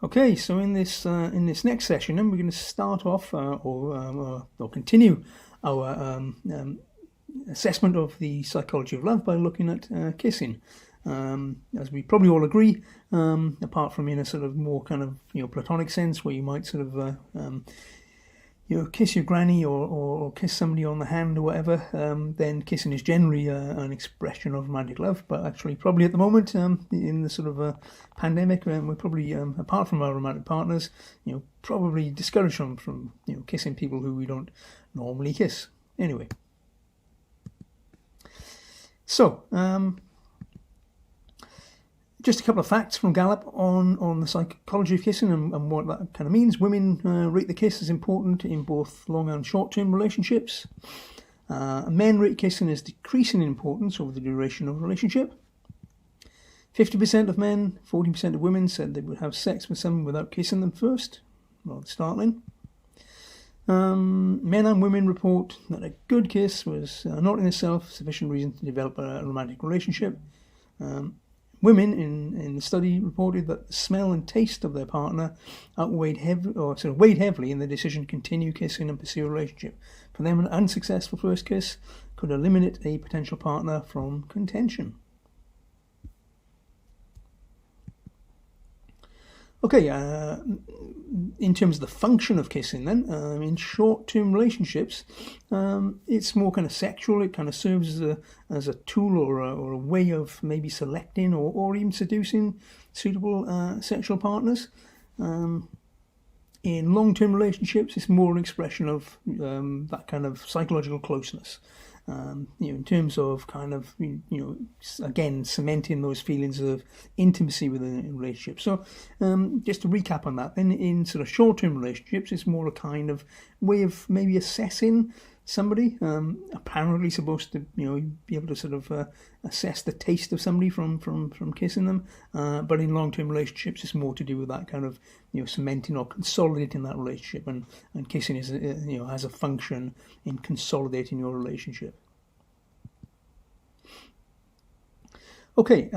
Okay, so in this next session, then we're going to start off or continue our assessment of the psychology of love by looking at kissing. As we probably all agree, apart from in a sort of more kind of platonic sense, where you might sort of kiss your granny or kiss somebody on the hand or whatever, then kissing is generally an expression of romantic love. But actually, probably at the moment, in the sort of pandemic, we're probably, apart from our romantic partners, probably discouraged from kissing people who we don't normally kiss. Anyway, so just a couple of facts from Gallup on the psychology of kissing and what that kind of means. Women rate the kiss as important in both long and short-term relationships. Men rate kissing as decreasing in importance over the duration of a relationship. 50% of men, 40% of women said they would have sex with someone without kissing them first. Rather startling. Men and women report that a good kiss was not in itself sufficient reason to develop a romantic relationship. Women in the study reported that the smell and taste of their partner weighed heavily in the decision to continue kissing and pursue a relationship. For them, an unsuccessful first kiss could eliminate a potential partner from contention. Okay, in terms of the function of kissing then, in short-term relationships, it's more kind of sexual. It kind of serves as a tool or a way of maybe selecting or even seducing suitable sexual partners. In long-term relationships, it's more an expression of that kind of psychological closeness. In terms of kind of, again, cementing those feelings of intimacy within a relationship. So just to recap on that, then in sort of short-term relationships, it's more a kind of way of maybe assessing somebody, apparently supposed to, be able to sort of assess the taste of somebody from kissing them. But in long-term relationships, it's more to do with that kind of, cementing or consolidating that relationship. And kissing is, has a function in consolidating your relationship. Okay,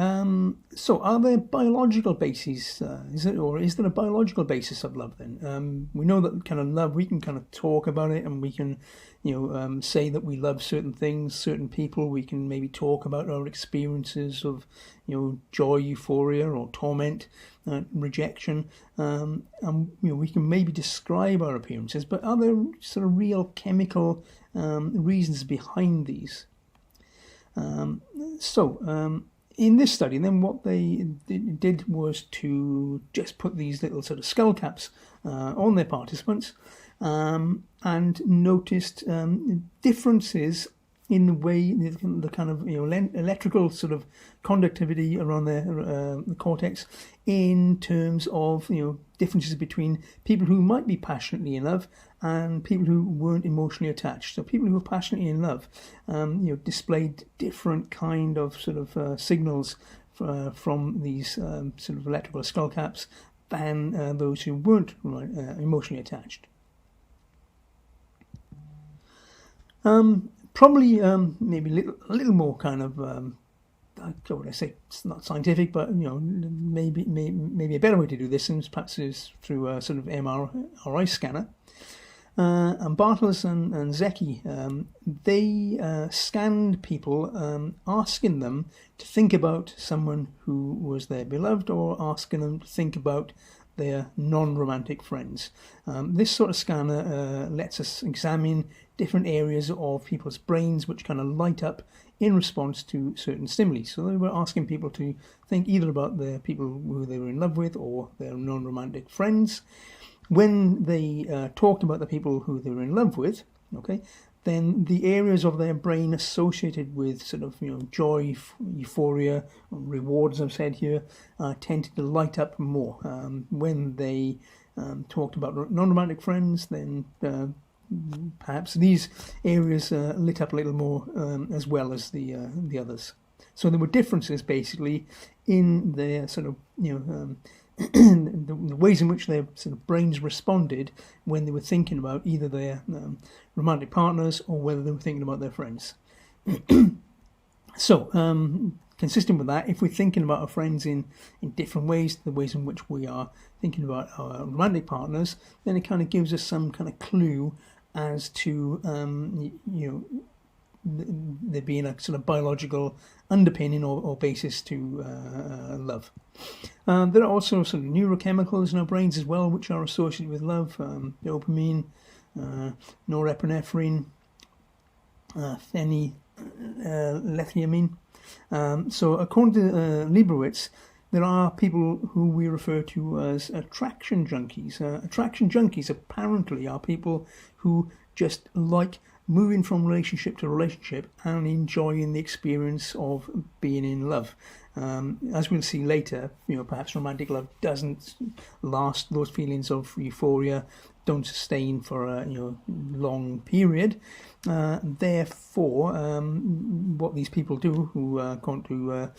so are there biological bases? Is there a biological basis of love then? We know that kind of love, we can kind of talk about it, and we can, say that we love certain things, certain people. We can maybe talk about our experiences of, joy, euphoria, or torment, rejection, and we can maybe describe our appearances. But are there sort of real chemical reasons behind these? In this study, then what they did was to just put these little sort of skull caps on their participants and noticed differences in the way the kind of electrical sort of conductivity around the cortex, in terms of differences between people who might be passionately in love and people who weren't emotionally attached. So people who were passionately in love, displayed different kind of sort of signals from these sort of electrical skull caps than those who weren't emotionally attached. Probably maybe a little more kind of what would I say? It's not scientific, but maybe a better way to do this is through a sort of MRI scanner. And Bartels and Zecchi, they scanned people, asking them to think about someone who was their beloved, or asking them to think about their non-romantic friends. This sort of scanner lets us examine different areas of people's brains which kind of light up in response to certain stimuli. So they were asking people to think either about the people who they were in love with or their non-romantic friends. When they talked about the people who they were in love with, then the areas of their brain associated with sort of joy, euphoria, rewards, I've said here, tended to light up more. When they talked about non-romantic friends, then perhaps these areas lit up a little more as well as the others. So there were differences basically in their sort of the ways in which their sort of brains responded when they were thinking about either their romantic partners or whether they were thinking about their friends. So consistent with that, if we're thinking about our friends in different ways, the ways in which we are thinking about our romantic partners, then it kind of gives us some kind of clue as to, there being a sort of biological underpinning or basis to love. There are also sort of neurochemicals in our brains as well, which are associated with love: dopamine, norepinephrine, phenylethylamine. So according to Leibowitz, there are people who we refer to as attraction junkies. Attraction junkies apparently are people who just like moving from relationship to relationship and enjoying the experience of being in love. As we'll see later, perhaps romantic love doesn't last. Those feelings of euphoria don't sustain for a long period. Therefore, what these people do, who according to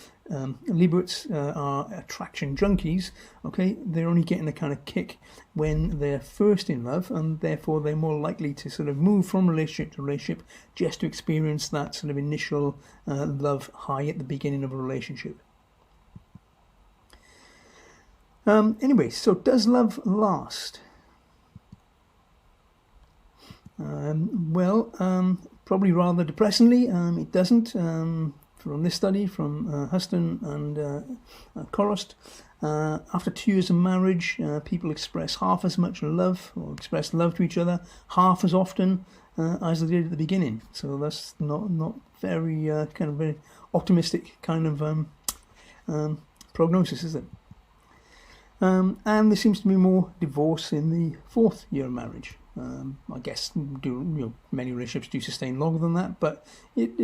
Leibowitz are attraction junkies, okay, they're only getting a kind of kick when they're first in love, and therefore they're more likely to sort of move from relationship to relationship just to experience that sort of initial love high at the beginning of a relationship. Anyway, so does love last? Probably rather depressingly, it doesn't. From this study from Huston and Korost, after 2 years of marriage, people express half as much love, or express love to each other half as often as they did at the beginning. So that's not very very optimistic kind of prognosis, is it? And there seems to be more divorce in the 4th year of marriage. I guess many relationships do sustain longer than that, but it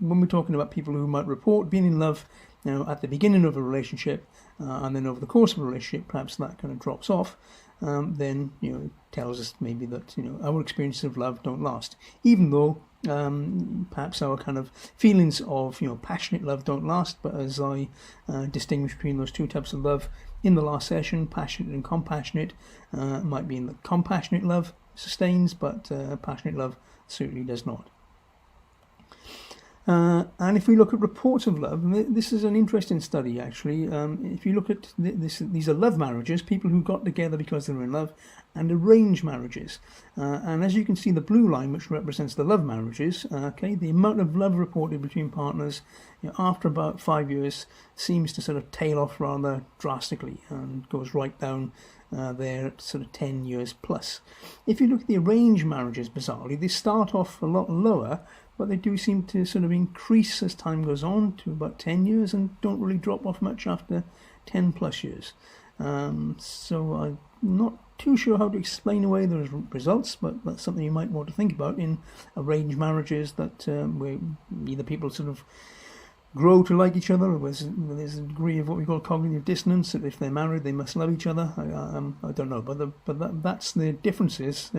when we're talking about people who might report being in love at the beginning of a relationship and then over the course of a relationship, perhaps that kind of drops off, then it tells us maybe that our experiences of love don't last, even though perhaps our kind of feelings of passionate love don't last. But as I distinguish between those two types of love in the last session, passionate and compassionate, might be in that compassionate love sustains, but passionate love certainly does not. And if we look at reports of love, this is an interesting study actually. If you look at these are love marriages, people who got together because they were in love, and arranged marriages. And as you can see, the blue line, which represents the love marriages, the amount of love reported between partners after about 5 years seems to sort of tail off rather drastically and goes right down there at sort of 10 years plus. If you look at the arranged marriages, bizarrely, they start off a lot lower, but they do seem to sort of increase as time goes on to about 10 years and don't really drop off much after 10 plus years. So I'm not too sure how to explain away those results, but that's something you might want to think about in arranged marriages, that where either people sort of grow to like each other, or there's a degree of what we call cognitive dissonance, that if they're married they must love each other. I don't know, but that's the differences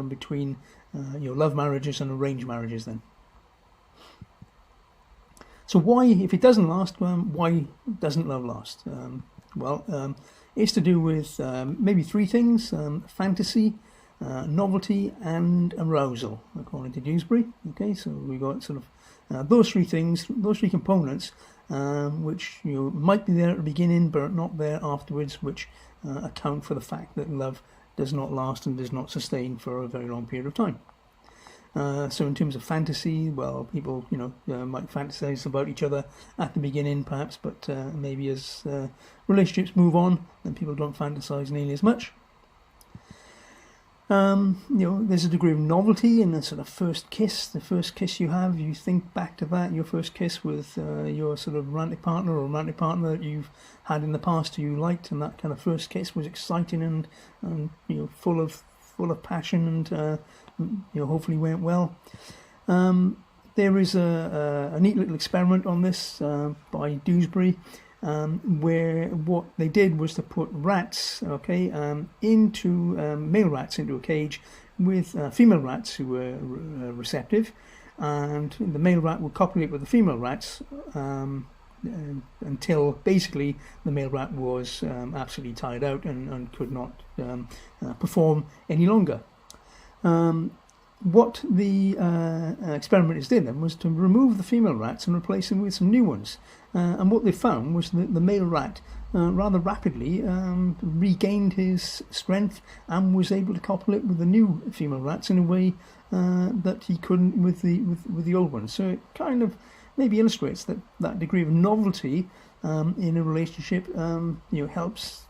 between love marriages and arranged marriages then. So why, if it doesn't last, why doesn't love last? It's to do with maybe 3 things: fantasy, novelty, and arousal, according to Dewsbury. Okay, so we got sort of those 3 things, those 3 components, which might be there at the beginning but not there afterwards, which account for the fact that love does not last and does not sustain for a very long period of time. So in terms of fantasy, well, people might fantasize about each other at the beginning perhaps, but maybe as relationships move on, then people don't fantasize nearly as much. There's a degree of novelty in the sort of first kiss. The first kiss you have, you think back to that, your first kiss with your sort of romantic partner or romantic partner that you've had in the past who you liked, and that kind of first kiss was exciting and full of passion and hopefully went well. There is a neat little experiment on this by Dewsbury, where what they did was to put rats, into male rats into a cage with female rats who were receptive, and the male rat would copulate with the female rats until basically the male rat was absolutely tired out and could not perform any longer. what the experimenters did then was to remove the female rats and replace them with some new ones. And what they found was that the male rat rather rapidly regained his strength and was able to copulate with the new female rats in a way that he couldn't with the old ones. So it kind of maybe illustrates that degree of novelty in a relationship helps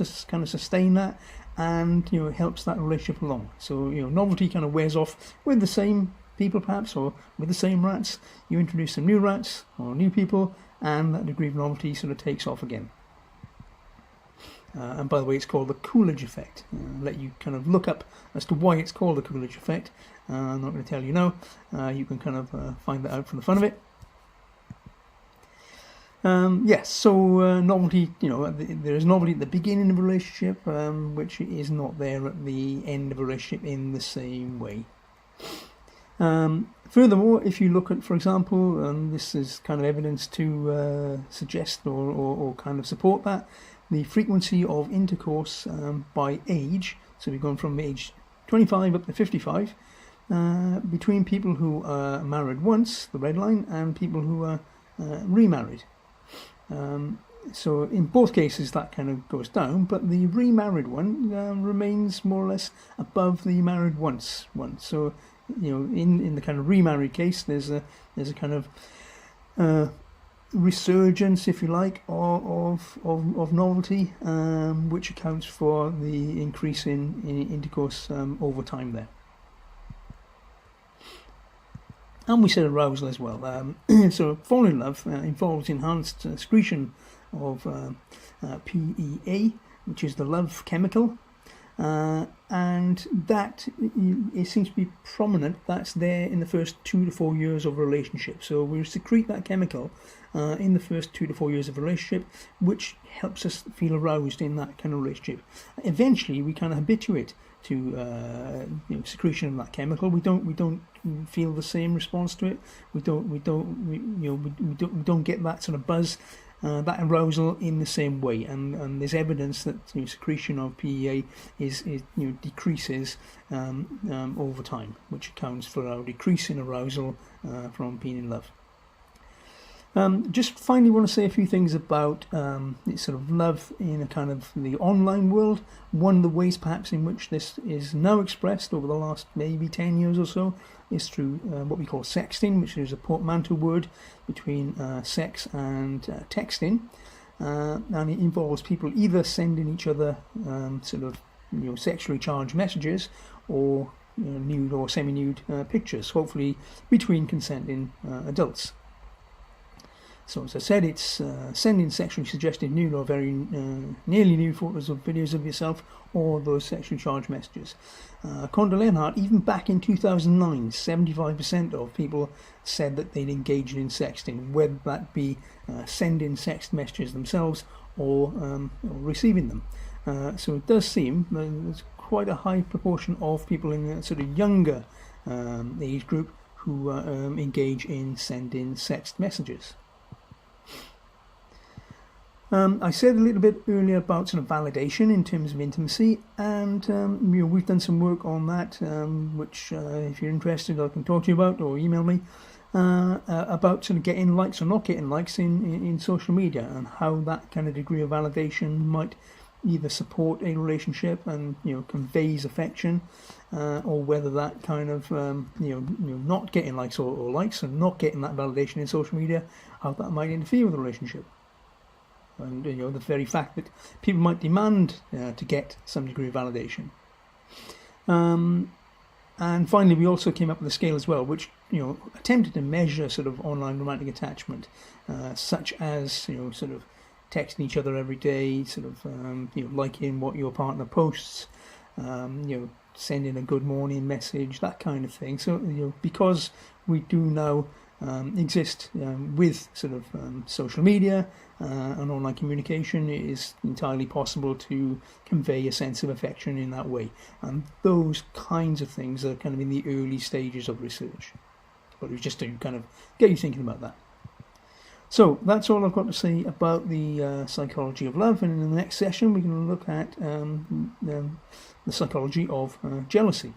us kind of sustain that, and helps that relationship along. So novelty kind of wears off with the same people perhaps, or with the same rats. You introduce some new rats or new people, and that degree of novelty sort of takes off again. And by the way, it's called the Coolidge effect. I'll let you kind of look up as to why it's called the Coolidge effect. I'm not going to tell you now. You can kind of find that out for the fun of it. Yes, so novelty, there is novelty at the beginning of a relationship, which is not there at the end of a relationship in the same way. Furthermore, if you look at, for example, this is kind of evidence to suggest or kind of support that, the frequency of intercourse by age, so we've gone from age 25 up to 55, between people who are married once, the red line, and people who are remarried. So in both cases that kind of goes down, but the remarried one remains more or less above the married once one. So in the kind of remarried case, there's a kind of resurgence, if you like, of novelty, which accounts for the increase in intercourse over time there. And we said arousal as well. So falling in love involves enhanced secretion of PEA, which is the love chemical. And that it seems to be prominent. That's there in the first 2 to 4 years of a relationship. So we secrete that chemical in the first 2 to 4 years of a relationship, which helps us feel aroused in that kind of relationship. Eventually, we kind of habituate to secretion of that chemical. We don't feel the same response to it. We don't get that sort of buzz. That arousal in the same way, and there's evidence that secretion of PEA is decreases over time, which accounts for our decrease in arousal from being in love. Just finally want to say a few things about sort of love in a kind of the online world. One of the ways perhaps in which this is now expressed over the last maybe 10 years or so is through what we call sexting, which is a portmanteau word between sex and texting. And it involves people either sending each other sexually charged messages, or nude or semi-nude pictures, hopefully between consenting adults. So as I said, it's sending sexually suggested nude or very nearly nude photos of videos of yourself, or those sexually charged messages. According to Leonhardt, even back in 2009, 75% of people said that they'd engaged in sexting, whether that be sending sex messages themselves or receiving them. So it does seem there's quite a high proportion of people in a sort of younger age group who engage in sending sext messages. I said a little bit earlier about sort of validation in terms of intimacy, and we've done some work on that, which if you're interested I can talk to you about, or email me, about sort of getting likes or not getting likes in social media, and how that kind of degree of validation might either support a relationship and conveys affection, or whether that kind of not getting likes or likes and not getting that validation in social media, how that might interfere with the relationship. And the very fact that people might demand to get some degree of validation. And finally, we also came up with a scale as well, which attempted to measure sort of online romantic attachment, such as sort of texting each other every day, sort of liking what your partner posts, sending a good morning message, that kind of thing. So because we do now exist with sort of social media and online communication, it is entirely possible to convey a sense of affection in that way, and those kinds of things are kind of in the early stages of research, but it was just to kind of get you thinking about that. So that's all I've got to say about the psychology of love, and in the next session we're going to look at the psychology of jealousy.